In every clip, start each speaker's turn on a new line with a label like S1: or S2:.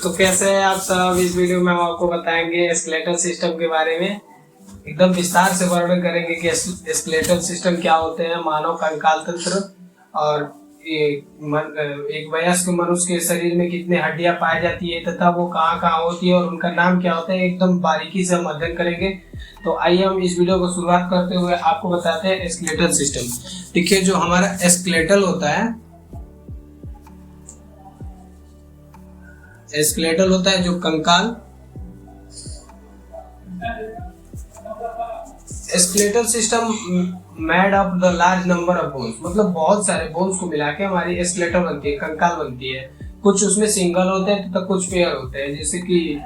S1: तो कैसे हैं आप सब। इस वीडियो में हम आपको बताएंगे स्केलेटल सिस्टम के बारे में। एकदम विस्तार से वर्णन करेंगे कि स्केलेटल सिस्टम क्या होते हैं, मानव कंकाल तंत्र और एक वयस्क मनुष्य के शरीर में कितने हड्डियां पाई जाती है तथा वो कहाँ कहाँ होती है और उनका नाम क्या होता है, एकदम बारीकी से हम अध्ययन करेंगे। तो आइए हम इस वीडियो को शुरुआत करते हुए आपको बताते हैं स्केलेटल सिस्टम। देखिए, जो हमारा स्केलेटल होता है, स्केलेटल होता है जो कंकाल। Skeletal system made of the large number of bones, मतलब बहुत सारे बोन्स को मिला के हमारी स्केलेटल बनती है, कंकाल बनती है। कुछ उसमें सिंगल होते हैं तथा कुछ पेयर होते हैं। जैसे कि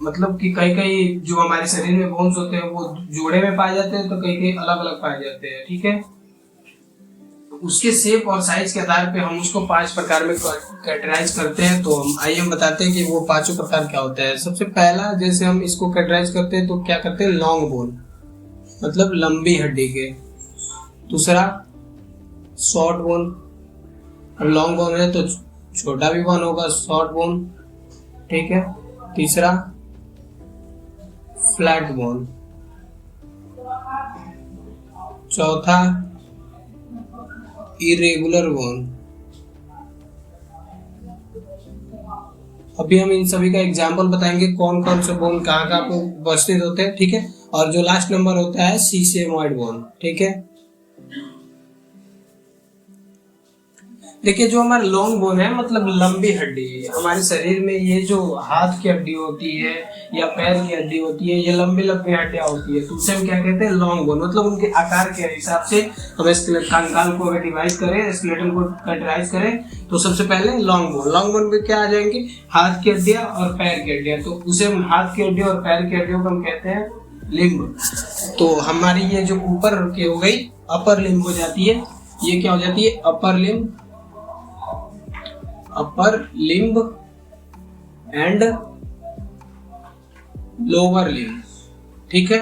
S1: मतलब कि कई कई जो हमारे शरीर में बोन्स होते हैं वो जोड़े में पाए जाते हैं, तो कई कई अलग अलग पाए जाते हैं। ठीक है, उसके शेप और साइज के आधार पे हम उसको 5 प्रकार में कैटेगराइज करते हैं। तो हम बताते हैं कि वो 5 प्रकार क्या होता है। सबसे पहला, जैसे हम इसको कैटेगराइज करते हैं तो क्या करते हैं, लॉन्ग बोन, मतलब लंबी हड्डी के। दूसरा शॉर्ट बोन, लॉन्ग बोन है तो छोटा भी बोन होगा, शॉर्ट बोन। ठीक है। तीसरा फ्लैट बोन। चौथा इरेगुलर बोन। अभी हम इन सभी का एग्जाम्पल बताएंगे, कौन कौन से बोन कहाँ कहाँ पे उपस्थित होते हैं। ठीक है। और जो लास्ट नंबर होता है सीसेमॉइड बोन। ठीक है। देखिए, जो हमारा लॉन्ग बोन है मतलब लंबी हड्डी, हमारे शरीर में ये जो हाथ की हड्डी होती है या पैर की हड्डी होती है, ये लंबी लंबी हड्डियां होती है, तो उसे हम क्या कहते हैं, लॉन्ग बोन। मतलब उनके आकार के हिसाब से हम कंकाल को अगर डिवाइड करें, स्केलेटन को कैटेगराइज करें, तो सबसे पहले लॉन्ग बोन। लॉन्ग बोन में क्या आ जाएंगे, हाथ की हड्डियां और पैर की हड्डियां। तो उसे हम हाथ की हड्डियों और पैर की हड्डियों को हम कहते हैं लिम्ब। तो हमारी ये जो ऊपर की हो गई अपर लिम्ब हो जाती है, ये क्या हो जाती है, upper limb, upper limb and lower limb. ठीक है।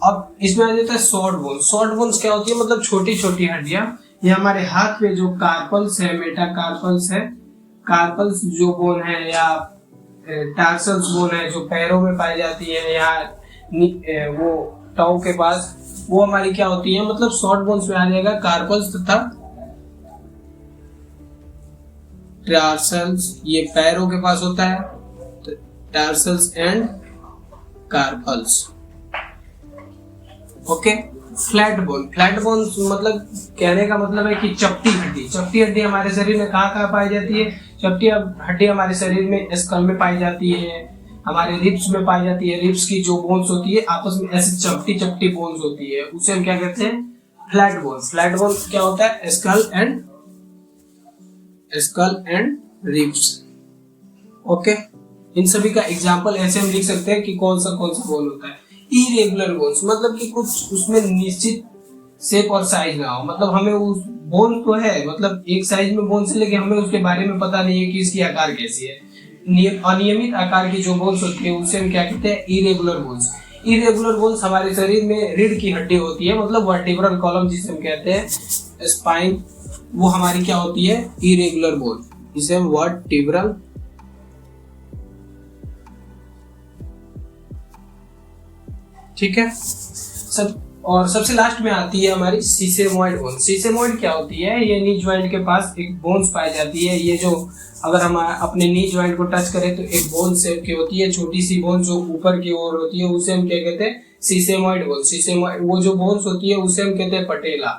S1: अब इसमें आ जाता है शॉर्ट बोन। शॉर्ट बोन्स क्या होती है, मतलब छोटी छोटी हड्डियां। ये हमारे हाथ में जो कार्पल्स है, मेटाकार्पल्स है, कार्पल्स जो बोन है, या टार्सल्स बोन है जो पैरों में पाई जाती है, या वो टॉ के पास, वो हमारी क्या होती है, मतलब शॉर्ट बोन्स में आ जाएगा कार्पल्स तथा टार्सल्स। ये पैरों के पास होता है, tarsals and carpals. Okay. Flat bone, flat bone मतलब कहने का मतलब है कि चपटी हड्डी। चपटी हड्डी हमारे शरीर में कहाँ कहाँ पाई जाती है, चपटी हड्डी हमारे शरीर में स्कल में पाई जाती है, हमारे रिब्स में पाई जाती है। रिब्स की जो बोन्स होती है आपस में ऐसे चपटी चपटी बोन्स होती है, उसे हम क्या कहते हैं, फ्लैट बोन। फ्लैट बोन क्या होता है, स्कल एंड रिब्स। ओके। इन सभी का एग्जांपल ऐसे हम लिख सकते हैं कि कौन सा बोन होता है। इरेगुलर बोन्स मतलब कि कुछ उसमें निश्चित शेप और साइज ना हो, मतलब हमें उस बोन तो है, मतलब एक साइज में बोन से लेके हमें उसके बारे में पता नहीं है कि इसकी आकार कैसी है। अनियमित आकार की जो बोन्स होती है उसे हम क्या कहते हैं, इरेगुलर बोन्स। इरेगुलर बोन्स हमारे शरीर में रीढ़ की हड्डी होती है, मतलब वर्टिब्रल कॉलम जिसे हम कहते हैं, स्पाइन, वो हमारी क्या होती है, इरेगुलर बोन, जिसे हम वर्टिब्रल ठीक है। और सबसे लास्ट में आती है हमारी सीसेमॉइड बोन। सीसेमॉइड क्या होती है, ये नी ज्वाइंट के पास एक बोन्स पाई जाती है। ये जो अगर हम अपने नी ज्वाइंट को टच करें तो एक बोन शेप की होती है, छोटी सी बोन जो ऊपर की ओर होती है, उसे हम क्या कहते हैं, सीसेमॉइड बोन। सीसेमॉइड वो जो बोन्स होती है उसे हम कहते हैं पटेला।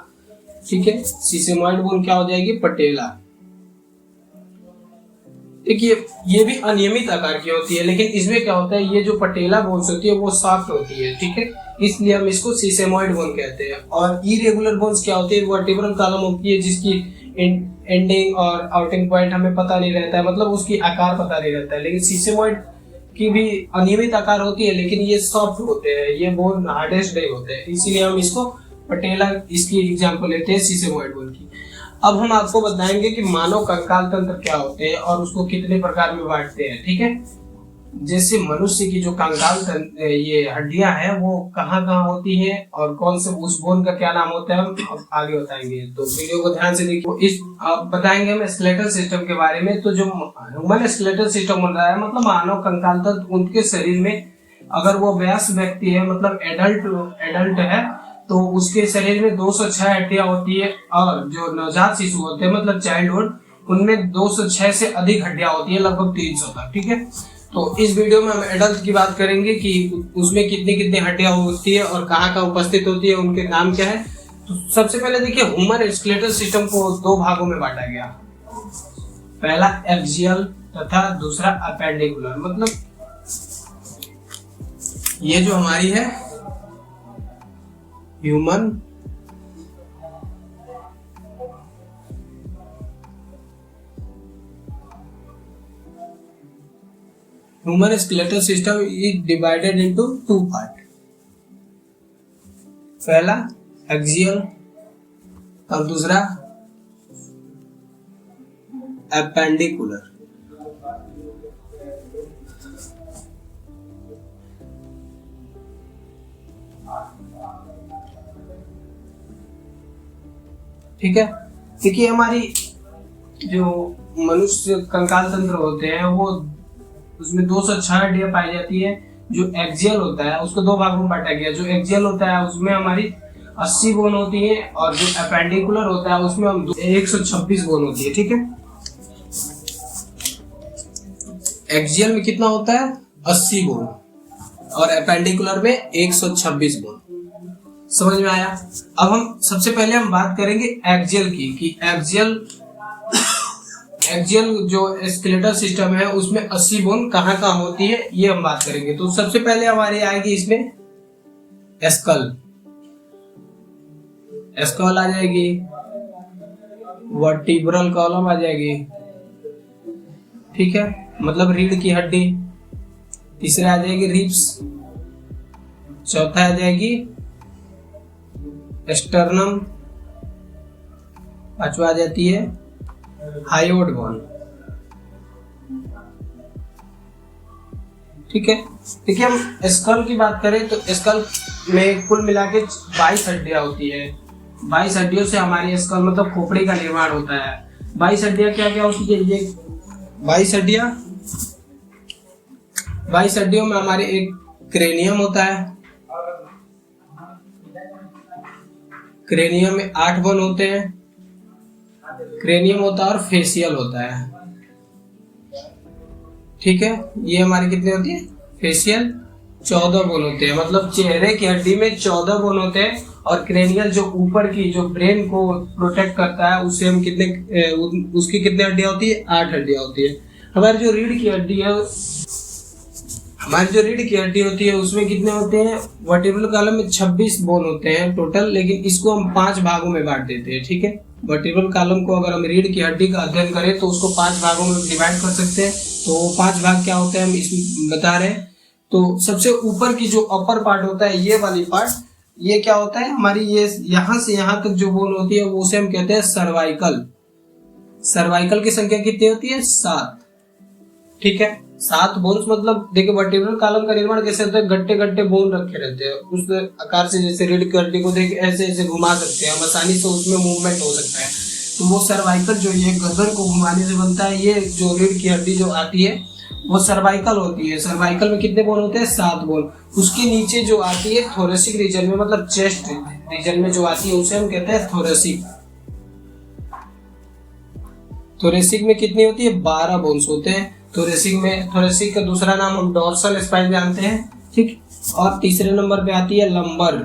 S1: ठीक है। सीसेमॉइड बोन क्या हो जाएगी, पटेला। देखिए, ये भी अनियमित आकार की होती है, लेकिन इसमें क्या होता है, ये जो पटेला बोन्स होती है वो सॉफ्ट होती है। ठीक है, इसलिए हम इसको सीसेमॉइड बोन कहते हैं। और इरेगुलर बोन्स क्या होती है, वर्टिब्रल कॉलम होती है जिसकी एंडिंग और आउटिंग पॉइंट हमें पता नहीं रहता है, मतलब उसकी आकार पता नहीं रहता है। लेकिन सीसेमॉइड की भी अनियमित आकार होती है, लेकिन ये सॉफ्ट होते हैं, ये बोन हार्डेस्ट नहीं होते हैं, इसीलिए हम इसको पटेला, इसकी एग्जाम्पल लेते हैं सीसेमॉइड बोन की। अब हम आपको बताएंगे कि मानव कंकाल तंत्र क्या होते हैं और उसको कितने प्रकार में बांटते हैं। ठीक है। जैसे मनुष्य की जो कंकाल ये हड्डियां हैं वो कहाँ कहाँ होती हैं और कौन से उस बोन का क्या नाम होता है हम अब आगे बताएंगे। तो वीडियो को ध्यान से देखिए। इस अब बताएंगे हम स्केलेटल सिस्टम के बारे में। तो जो ह्यूमन स्केलेटल सिस्टम हो रहा है मतलब मानव कंकाल तंत्र, उनके शरीर में अगर वो वयस्क व्यक्ति है मतलब एडल्ट है तो उसके शरीर में 206 हड्डियां होती है, और जो नवजात शिशु होते हैं मतलब चाइल्डहुड, उनमें 206 से अधिक हड्डियां होती है, लगभग 300 तक। ठीक है, तो इस वीडियो में हम एडल्ट की बात करेंगे कि उसमें कितनी कितनी हड्डियां होती है और कहाँ कहाँ उपस्थित होती है, उनके नाम क्या है। तो सबसे पहले देखिए ह्यूमन स्केलेटल सिस्टम को दो भागों में बांटा गया। पहला एक्सियल तथा दूसरा अपेंडिकुलर। मतलब ये जो हमारी है human skeletal system is divided into two part. पहला एक्सियल और दूसरा एपेंडिकुलर। ठीक है, देखिए हमारी जो मनुष्य कंकाल तंत्र होते हैं वो उसमें 206 हड्डियां पाई जाती है। जो एक्सियल होता है उसको दो भागों में बांटा गया। जो एक्सियल होता है उसमें हमारी 80 बोन होती है और जो एपेंडिकुलर होता है उसमें हम 126 बोन होती है। ठीक है, एक्सियल में कितना होता है 80 बोन और एपेंडिकुलर में 126 बोन। समझ में आया। अब हम सबसे पहले हम बात करेंगे एक्सियल की कि एक्सियल जो स्केलेटल सिस्टम है उसमें 80 बोन कहाँ कहाँ होती है ये हम बात करेंगे। तो सबसे पहले हमारी आएगी इसमें स्कल आ जाएगी, वर्टिब्रल कॉलम आ जाएगी। ठीक है, मतलब रीढ़ की हड्डी। तीसरा आ जाएगी रिब्स। चौथा आ जाएगी स्टर्नम। पांचवा आ जाती है हायोड बोन। ठीक है, देखिए हम स्कल की बात करें तो स्कल में कुल मिला के 22 हड्डियां होती है। 22 हड्डियों से हमारी स्कल मतलब खोपड़ी का निर्माण होता है। 22 हड्डियां क्या क्या होती है ये 22 हड्डियों में हमारे एक क्रेनियम होता है। क्रेनियम में 8 बोन होते हैं। क्रेनियम होता है और फेशियल होता है। ठीक है, ये हमारी कितनी होती है फेशियल 14 बोन होते हैं। मतलब चेहरे की हड्डी में 14 बोन होते हैं और क्रेनियल जो ऊपर की जो ब्रेन को प्रोटेक्ट करता है उससे हम उसकी कितनी हड्डियां होती है 8 हड्डियां होती है। हमारी जो रीढ़ की हड्डी होती है उसमें कितने होते हैं वर्टिब्रल कॉलम में 26 बोन होते हैं टोटल, लेकिन इसको हम 5 भागों में बांट देते हैं। ठीक है, वर्टिब्रल कॉलम को अगर हम रीढ़ की हड्डी का अध्ययन करें तो उसको 5 भागों में डिवाइड कर सकते हैं। तो 5 भाग क्या होते हैं हम इसमें बता रहे हैं। तो सबसे ऊपर की जो अपर पार्ट होता है ये वाली पार्ट, ये क्या होता है हमारी ये यहां से यहां तक जो बोन होती है वो उसे हम कहते हैं सर्वाइकल। सर्वाइकल की संख्या कितनी होती है 7। ठीक है, 7 बोन्स। मतलब देखिए वर्टिब्रल कॉलम का निर्माण कैसे होता है, गट्टे गट्टे बोन रखे रहते हैं उस आकार से। जैसे रीढ़ की हड्डी को देख ऐसे ऐसे घुमा सकते हैं हम, आसानी से उसमें मूवमेंट हो सकता है। तो वो सर्वाइकल जो ये गर्दन को घुमाने से बनता है, ये जो रीढ़ की हड्डी जो आती है वो सर्वाइकल होती है। सर्वाइकल में कितने बोन होते हैं 7 बोन। उसके नीचे जो आती है थोरेसिक रीजन में, मतलब चेस्ट रीजन में जो आती है उसे हम कहते हैं थोरेसिक। थोरेसिक में कितनी होती है 12 बोन्स होते हैं। थोरेसिक का दूसरा नाम हम डोर्सल स्पाइन जानते हैं। ठीक, और तीसरे नंबर पे आती है लंबर।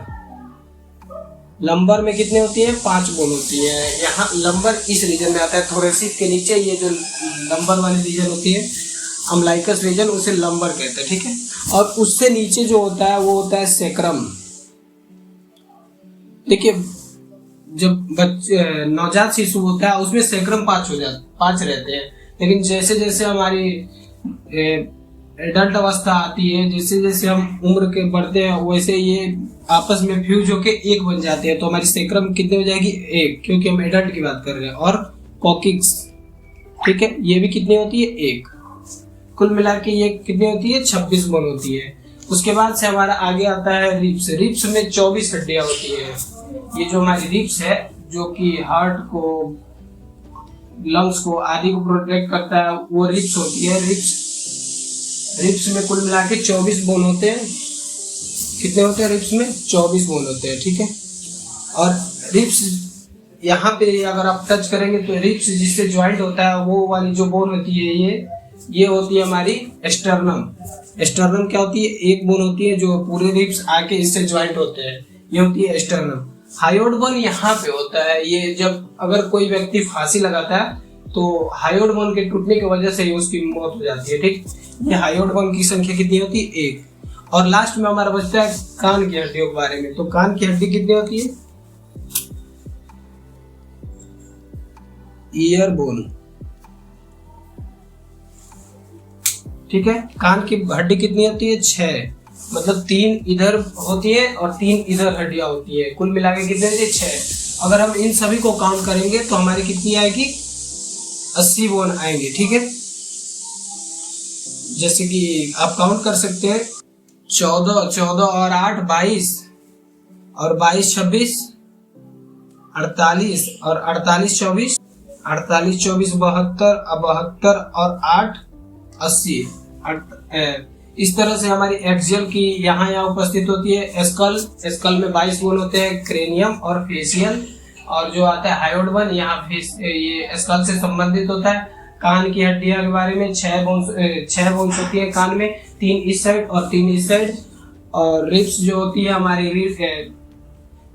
S1: लंबर में कितने होती है 5 बोन होती है। यहाँ लंबर इस रीजन में आता है। थोरेसिक के नीचे ये जो लंबर वाली रीजन होती है अम्लाइकस रीजन, उसे लंबर कहते हैं। ठीक है, और उससे नीचे जो होता है वो होता है सेक्रम। देखिए जब नवजात शिशु होता है उसमें सेक्रम 5 रहते हैं, लेकिन जैसे जैसे हमारी एडल्ट अवस्था आती है, जैसे जैसे हम उम्र के बढ़ते हैं वैसे ये आपस में फ्यूज होके एक बन जाते हैं। तो हमारी सेक्रम कितनी हो जाएगी 1, क्योंकि हम एडल्ट की बात कर रहे हैं। और कॉकिक्स, ठीक है, ये भी कितनी होती है 1। कुल मिला के ये कितनी होती है, 26 बोन होती है। उसके बाद से हमारा आगे आता है रिब्स। रिब्स में 24 हड्डियां होती है। ये जो हमारी रिब्स है, जो कि हार्ट को, लंग्स को आदि को प्रोटेक्ट करता है, वो रिब्स होती है। रिब्स में कुल मिला के 24 बोन होते हैं। कितने होते हैं रिब्स में? 24 बोन होते हैं, ठीक है। और रिब्स यहाँ पे अगर आप टच करेंगे तो रिब्स जिससे ज्वाइंट होता है, वो वाली जो बोन होती है ये होती है हमारी एस्टर्नम। एस्टर्नम क्या होती है? एक बोन होती है जो पूरे रिब्स आके इससे ज्वाइंट होते हैं, ये होती है एस्टर्नम। हायोइड बोन यहाँ पे होता है। ये जब अगर कोई व्यक्ति फांसी लगाता है तो हायोइड बोन के टूटने की वजह से ही उसकी मौत हो जाती है, ठीक। ये हायोइड बोन की संख्या कितनी होती है? 1। और लास्ट में हमारा बचता है कान की हड्डियों के बारे में। तो कान की हड्डी कितनी होती है? ईयर बोन, ठीक है। कान की हड्डी कितनी होती है? 6। मतलब 3 इधर होती है और 3 इधर हड्डियां होती है। कुल मिला के कितने होती है? 6। अगर हम इन सभी को काउंट करेंगे तो हमारी कितनी आएगी? 80 बोन आएंगे, ठीक है। जैसे कि आप काउंट कर सकते हैं, 14 और 8 22, और 22 26 48, और 48 24 72 72 और 8 80। इस तरह से हमारी एक्सियल की यहाँ उपस्थित होती है। स्कल में 22 बोन होते हैं, क्रेनियम और फेशियल। और जो आता है हायोइड बोन, यहाँ ये स्कल से संबंधित होता है। कान की हड्डियां के बारे में 6 बोन्स होती है कान में, 3 इस साइड और 3 इस साइड। और रिब्स जो होती है हमारी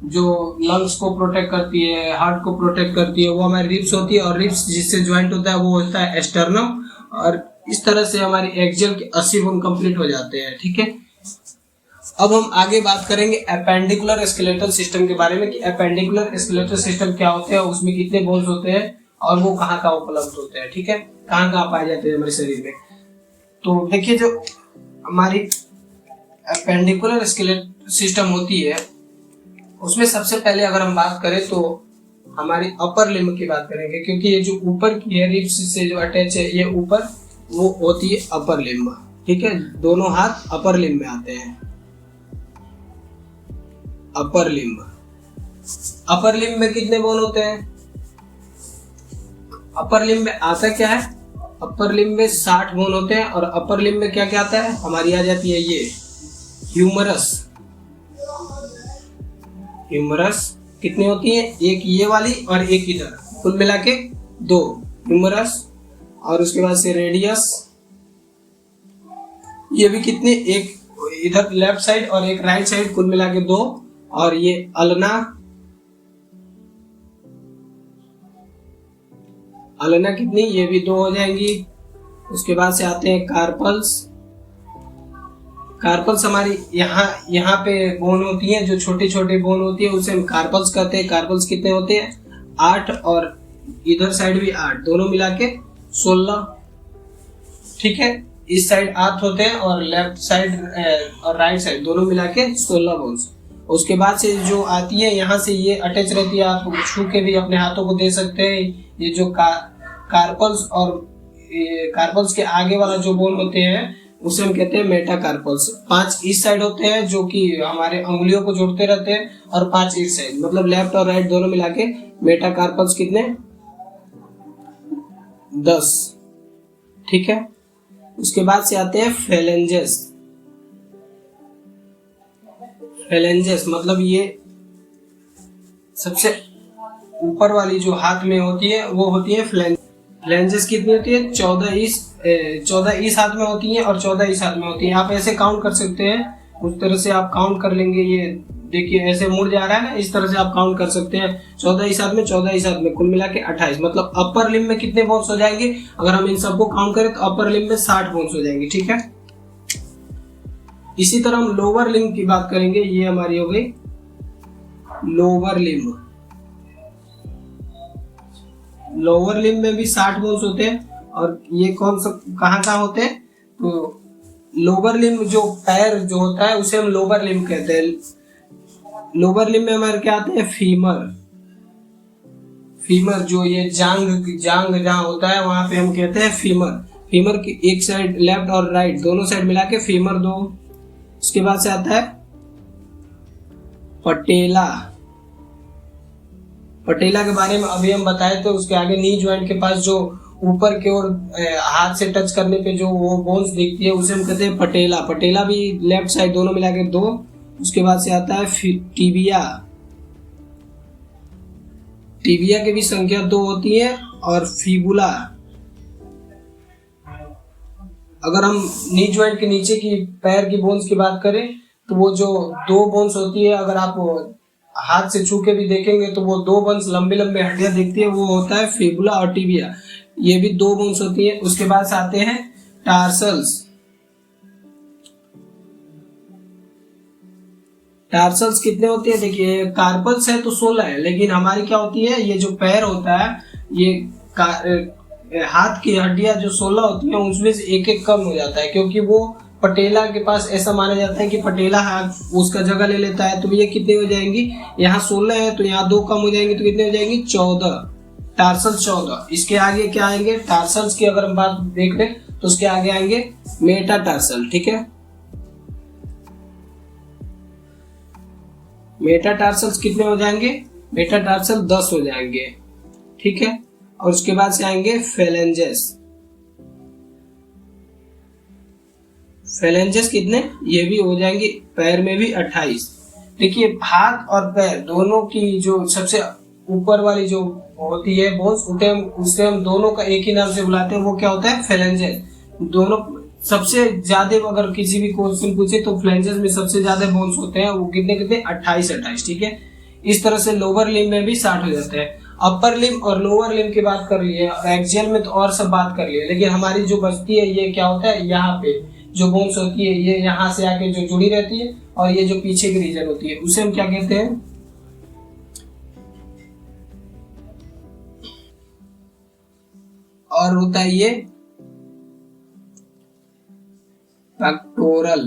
S1: जो लंग्स को प्रोटेक्ट करती है, हार्ट को प्रोटेक्ट करती है, वो हमारी रिब्स होती है। और रिब्स जिससे ज्वाइंट होता है वो होता है एस्टर्नम। और इस तरह से हमारी एक्सियल के 80 बोन कंप्लीट हो जाते हैं, ठीक है। अब हम आगे बात करेंगे एपेंडिकुलर स्केलेटल सिस्टम के बारे में कि एपेंडिकुलर स्केलेटल सिस्टम क्या होते हैं, उसमें कितने बोन्स होते हैं और वो कहाँ कहाँ उपलब्ध होते हैं, ठीक है, कहाँ कहाँ पाए जाते हैं हमारे शरीर में। तो देखिए, जो हमारी एपेंडिकुलर स्केलेटल सिस्टम होती है उसमें सबसे पहले अगर हम बात करें तो हमारी अपर लिम्ब की बात करेंगे, क्योंकि ये जो ऊपर की है रिब्स से जो अटैच है, ये ऊपर वो होती है अपर लिम्ब, ठीक है। दोनों हाथ अपर लिम्ब में आते हैं। अपर लिम्ब में कितने बोन होते हैं? अपर लिम्ब में आता क्या है? अपर लिम्ब में 60 बोन होते हैं। और अपर लिम्ब में क्या क्या आता है? हमारी आ जाती है ये ह्यूमरस कितनी होती है? एक ये वाली और एक इधर, कुल मिला के 2 ह्यूमरस। और उसके बाद से रेडियस, ये भी कितने? एक इधर लेफ्ट साइड और एक राइट साइड, कुल मिला के 2। और ये अल्ना कितनी? ये भी 2 हो जाएंगी। उसके बाद से आते हैं कार्पल्स हमारी यहाँ पे बोन होती है, जो छोटे छोटे बोन होती है उसे हम कार्पल्स कहते हैं। कार्पल्स कितने होते हैं? 8, और इधर साइड भी 8, दोनों मिला के 16, ठीक है। इस साइड 8 होते हैं और लेफ्ट साइड और राइट साइड दोनों मिला के 16 बोन्स। उसके बाद से जो आती है यहाँ से ये अटैच रहती है, आप छू के भी अपने हाथों को दे सकते हैं। ये जो कार्पल्स और कार्पल्स के आगे वाला जो बोन होते हैं उसे हम कहते हैं मेटाकार्पल्स। 5 इस साइड होते हैं जो कि हमारे अंगुलियों को जोड़ते रहते हैं, और 5 इस साइड, मतलब लेफ्ट और राइट दोनों मिला के मेटाकार्पल्स कितने? 10, ठीक है। उसके बाद से आते हैं फेलेंजेस, मतलब ये सबसे ऊपर वाली जो हाथ में होती है वो होती है फ्लेंजेस। कितनी होती है? 14 इस हाथ में होती है और 14 इस हाथ में होती है। आप ऐसे काउंट कर सकते हैं, उस तरह से आप काउंट कर लेंगे। ये देखिए ऐसे मुड़ जा रहा है ना, इस तरह से आप काउंट कर सकते हैं। 14 इस हाथ में, 14 इस हाथ में, कुल मिला के 28। मतलब अपर लिम्ब में कितने बोन्स हो जाएंगे? अगर हम इन सबको काउंट करें तो अपर लिम्ब में 60 बोन्स हो जाएंगे, ठीक है। इसी तरह हम लोअर लिम्ब की बात करेंगे। ये हमारी हो गई लोअर लिम्ब। लोअर लिम्ब में भी 60 बोन्स होते हैं। और ये कौन सा कहाँ होते हैं? तो लोअर लिम्ब जो पैर जो होता है उसे हम लोअर लिम्ब कहते हैं। लोअर लिम्ब में हमारे क्या आते हैं? फीमर जो ये जांग जहाँ होता है वहां पे हम कहते हैं फीमर। फीमर की एक साइड लेफ्ट और राइट दोनों साइड मिला के फीमर 2। उसके बाद से आता है पटेला। पटेला के बारे में अभी हम बताए थे। उसके आगे नी ज्वाइंट के पास जो ऊपर की ओर हाथ से टच करने पे जो वो बोन्स दिखती है उसे हम कहते हैं पटेला। पटेला भी लेफ्ट साइड दोनों मिला के 2। उसके बाद से आता है टिबिया। टिबिया की भी संख्या 2 होती है। और फिबुला, अगर हम नी ज्वाइंट के नीचे की पैर की बोन्स की बात करें तो वो जो 2 बोन्स होती है, अगर आप हाथ से छू के भी देखेंगे तो वो 2 बोन्स लंबे लंबे हड्डियां दिखती है, वो होता है फिबुला और टिबिया। ये भी 2 बोन्स होती है। उसके बाद से आते हैं टार्सल्स। टार्सल्स कितने होते हैं? देखिए कार्पल्स है तो 16 है, लेकिन हमारी क्या होती है, ये जो पैर होता है ये हाथ की हड्डियां जो 16 होती हैं उसमें से एक एक कम हो जाता है, क्योंकि वो पटेला के पास ऐसा माना जाता है कि पटेला हाथ उसका जगह ले लेता है। तो ये कितने हो जाएंगी, यहाँ 16 है तो यहाँ 2 कम हो जाएंगे, तो कितने हो जाएंगी 14। टार्सल्स 14। इसके आगे क्या आएंगे, टार्सल्स की अगर हम बात देख रहे तो उसके आगे आएंगे मेटाटार्सल। ठीक है, मेटाटार्सल्स कितने हो जाएंगे, मेटाटार्सल 10 हो जाएंगे। ठीक है, और उसके बाद से आएंगे फेलेंजेस। फेलेंजेस कितने, ये भी हो जाएंगे पैर में भी 28। देखिए हाथ और पैर दोनों की जो सबसे ऊपर वाली जो होती है बोन्स, उसे हम दोनों का एक ही नाम से बुलाते हैं, वो क्या होता है, फेलेंजेस। दोनों सबसे ज्यादा, अगर किसी भी क्वेश्चन पूछे तो फ्लेंजेस में सबसे ज्यादा बोन्स होते हैं, वो कितने कितने 28। ठीक है, इस तरह से लोअर लिम्ब में भी 60 हो जाते हैं। अपर लिम्ब और लोअर लिम्ब की बात कर लिए, एक्सियल में तो और सब बात कर लिए, लेकिन हमारी जो बचती है ये क्या होता है, यहाँ पे जो बोन्स होती है ये यहाँ से आके जो जुड़ी रहती है, और ये जो पीछे की रीजन होती है उसे हम क्या कहते हैं, और होता है ये पेक्टोरल।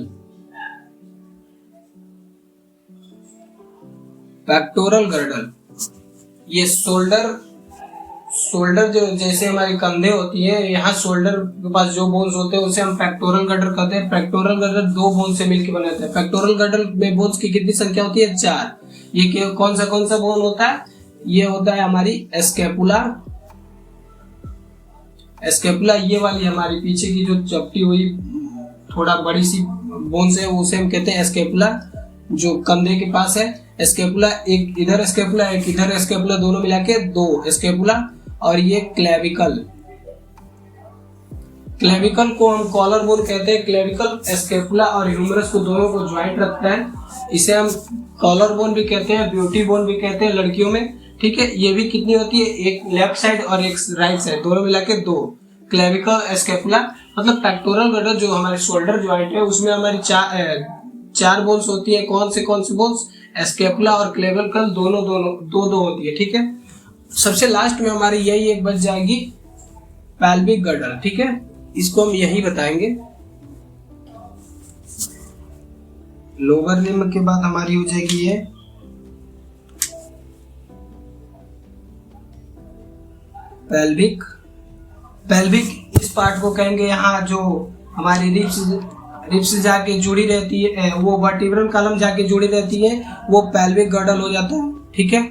S1: पेक्टोरल गर्डल, ये शोल्डर जो जैसे हमारी कंधे होती है, यहाँ शोल्डर के पास जो बोन्स होते हैं उसे हम पेक्टोरल गर्डल कहते हैं। पेक्टोरल गर्डल 2 बोन से मिलकर बने होते हैं। पेक्टोरल गर्डल में बोन्स की कितनी संख्या होती है, 4। ये कौन सा बोन होता है, ये होता है हमारी स्कैपुला। स्कैपुला ये वाली हमारी पीछे की जो चपटी हुई थोड़ा बड़ी सी बोन्स है उसे हम कहते हैं स्कैपुला, जो कंधे के पास है। स्कैपुला, एक इधर स्कैपुला एक इधर स्कैपुला, दोनों मिला के 2 स्कैपुला। और ये क्लेविकल, क्लेविकल को हम कॉलर बोन कहते हैं। क्लेविकल स्कैपुला और ह्यूमरस को दोनों को ज्वाइंट रखता है, इसे हम कॉलर बोन भी कहते हैं, ब्यूटी बोन भी कहते हैं लड़कियों में। ठीक है, ये भी कितनी होती है, एक लेफ्ट साइड और एक राइट साइड, दोनों मिला के 2। क्लेविकल स्कैपुला मतलब पेक्टोरल गर्डल जो हमारे शोल्डर ज्वाइंट है उसमें हमारी 4 बोन्स होती है। कौन से बोन्स, स्कैपुला और क्लेविकल दोनों दो होती है। ठीक है, सबसे लास्ट में हमारी यही एक बच जाएगी पेल्विक गर्डल। ठीक है, इसको हम यही बताएंगे। लोअर लिम्ब के बाद हमारी हो जाएगी ये पेल्विक। इस पार्ट को कहेंगे, यहाँ जो हमारी रिब्स जाके जुड़ी रहती है, वो वर्टिब्रल कॉलम जाके जुड़ी रहती है, वो पेल्विक गर्डल हो जाता है। ठीक है,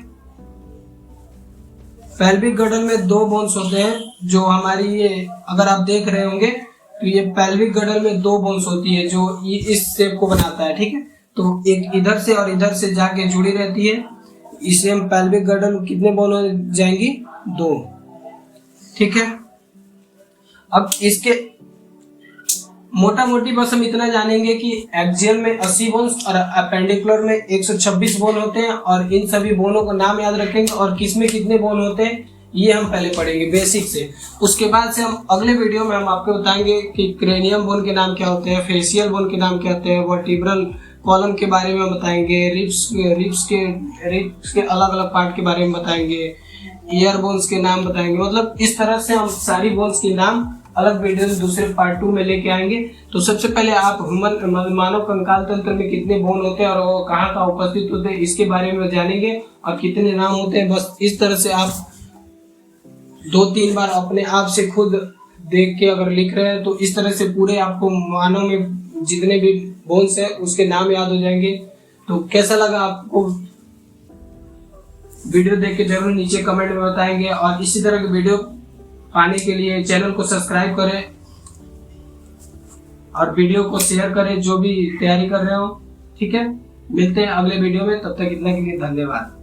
S1: पेल्विक गर्डल में 2 बोन्स होते हैं जो हमारी ये, अगर आप देख रहे होंगे तो ये पेल्विक गर्डल में 2 बोन्स होती है जो इस शेप को बनाता है। ठीक है, तो एक इधर से और इधर से जाके जुड़ी रहती है, इसे हम पेल्विक गर्डल कितने बोन हो जाएंगी, 2। ठीक है, अब इसके मोटा मोटी बस हम इतना जानेंगे कि एक्सियल में 80 बोन्स और अपेंडिकुलर में 126 बोन होते हैं, और इन सभी बोनों को नाम याद रखेंगे और किसमें कितने बोन होते हैं ये हम पहले पढ़ेंगे बेसिक से। उसके बाद से हम अगले वीडियो में हम आपको बताएंगे कि क्रेनियम बोन के नाम क्या होते हैं, फेशियल बोन के नाम क्या होते हैं, वर्टिब्रल कॉलम के बारे में बताएंगे, रिब्स के अलग अलग पार्ट के बारे में बताएंगे, ईयर बोन्स के नाम बताएंगे। मतलब इस तरह से हम सारी बोन्स के नाम अलग वीडियो में दूसरे पार्ट 2 में लेके आएंगे। तो सबसे पहले आप मानव कंकाल तंत्र में कितने बोन होते हैं और वो कहाँ का उपस्थित होते हैं इसके बारे में जानेंगे, और कितने नाम होते हैं। बस इस तरह से आप 2-3 बार अपने आप से खुद देख के अगर लिख रहे हैं तो इस तरह से पूरे आपको मानव में जितने भी बोन्स है उसके नाम याद हो जाएंगे। तो कैसा लगा आपको वीडियो देख के जरूर नीचे कमेंट में बताएंगे, और इसी तरह की वीडियो पाने के लिए चैनल को सब्सक्राइब करें और वीडियो को शेयर करें जो भी तैयारी कर रहे हो। ठीक है, मिलते हैं अगले वीडियो में, तब तक इतना के लिए धन्यवाद।